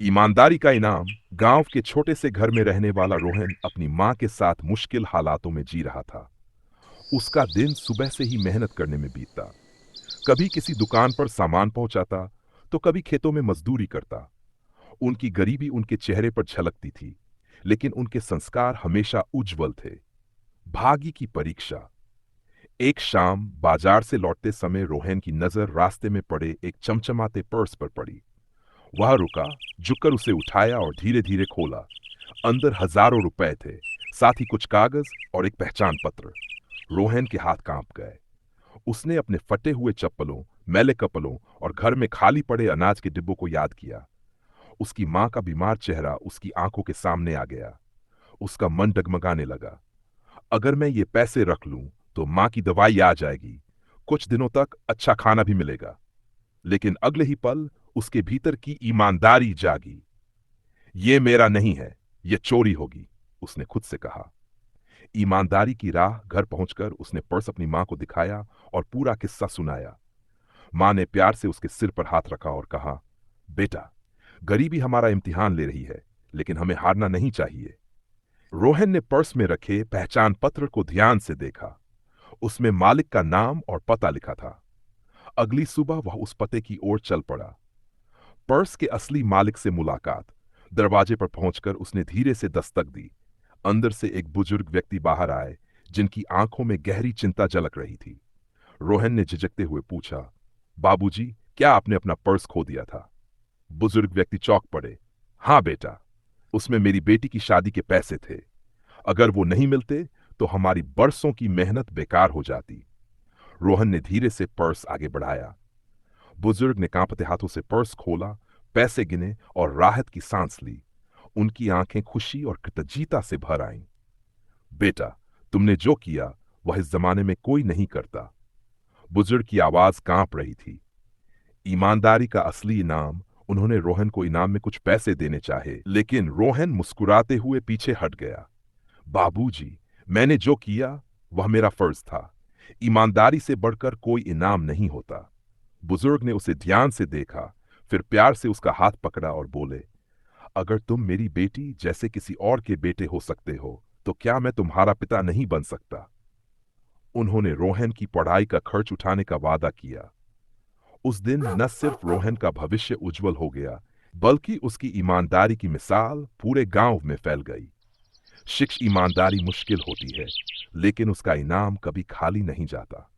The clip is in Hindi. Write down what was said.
ईमानदारी का इनाम। गांव के छोटे से घर में रहने वाला रोहन अपनी मां के साथ मुश्किल हालातों में जी रहा था। उसका दिन सुबह से ही मेहनत करने में बीतता। कभी किसी दुकान पर सामान पहुंचाता, तो कभी खेतों में मजदूरी करता। उनकी गरीबी उनके चेहरे पर झलकती थी, लेकिन उनके संस्कार हमेशा उज्जवल थे। भाग्य की परीक्षा। एक शाम बाजार से लौटते समय रोहन की नजर रास्ते में पड़े एक चमचमाते पर्स पर पड़ी। वह रुका, झुककर उसे उठाया और धीरे धीरे खोला। अंदर हजारों रुपए थे, साथ ही कुछ कागज और एक पहचान पत्र। रोहन के हाथ कांप गए। उसने अपने फटे हुए चप्पलों, मैले कपड़ों और घर में खाली पड़े अनाज के डिब्बों को याद किया। उसकी मां का बीमार चेहरा उसकी आंखों के सामने आ गया। उसका मन डगमगाने लगा। अगर मैं ये पैसे रख लूं तो मां की दवाई आ जाएगी, कुछ दिनों तक अच्छा खाना भी मिलेगा। लेकिन अगले ही पल उसके भीतर की ईमानदारी जागी। ये मेरा नहीं है, ये चोरी होगी, उसने खुद से कहा। ईमानदारी की राह। घर पहुंचकर उसने पर्स अपनी मां को दिखाया और पूरा किस्सा सुनाया। मां ने प्यार से उसके सिर पर हाथ रखा और कहा, बेटा, गरीबी हमारा इम्तिहान ले रही है, लेकिन हमें हारना नहीं चाहिए। रोहन ने पर्स में रखे पहचान पत्र को ध्यान से देखा। उसमें मालिक का नाम और पता लिखा था। अगली सुबह वह उस पते की ओर चल पड़ा। पर्स के असली मालिक से मुलाकात। दरवाजे पर पहुंचकर उसने धीरे से दस्तक दी। अंदर से एक बुजुर्ग व्यक्ति बाहर आए, जिनकी आंखों में गहरी चिंता झलक रही थी। रोहन ने झिझकते हुए पूछा, बाबूजी, क्या आपने अपना पर्स खो दिया था? बुजुर्ग व्यक्ति चौंक पड़े। हाँ बेटा, उसमें मेरी बेटी की शादी के पैसे थे। अगर वो नहीं मिलते तो हमारी बरसों की मेहनत बेकार हो जाती। रोहन ने धीरे से पर्स आगे बढ़ाया। बुजुर्ग ने कांपते हाथों से पर्स खोला, पैसे गिने और राहत की सांस ली। उनकी आंखें खुशी और कृतज्ञता से भर आईं। बेटा, तुमने जो किया वह इस जमाने में कोई नहीं करता। बुजुर्ग की आवाज कांप रही थी। ईमानदारी का असली इनाम। उन्होंने रोहन को इनाम में कुछ पैसे देने चाहे, लेकिन रोहन मुस्कुराते हुए पीछे हट गया। बाबूजी, मैंने जो किया वह मेरा फर्ज था। ईमानदारी से बढ़कर कोई इनाम नहीं होता। बुजुर्ग ने उसे ध्यान से देखा, फिर प्यार से उसका हाथ पकड़ा और बोले, अगर तुम मेरी बेटी जैसे किसी और के बेटे हो सकते हो, तो क्या मैं तुम्हारा पिता नहीं बन सकता? उन्होंने रोहन की पढ़ाई का खर्च उठाने का वादा किया। उस दिन न सिर्फ रोहन का भविष्य उज्जवल हो गया, बल्कि उसकी ईमानदारी की मिसाल पूरे गांव में फैल गई। ईमानदारी मुश्किल होती है, लेकिन उसका इनाम कभी खाली नहीं जाता।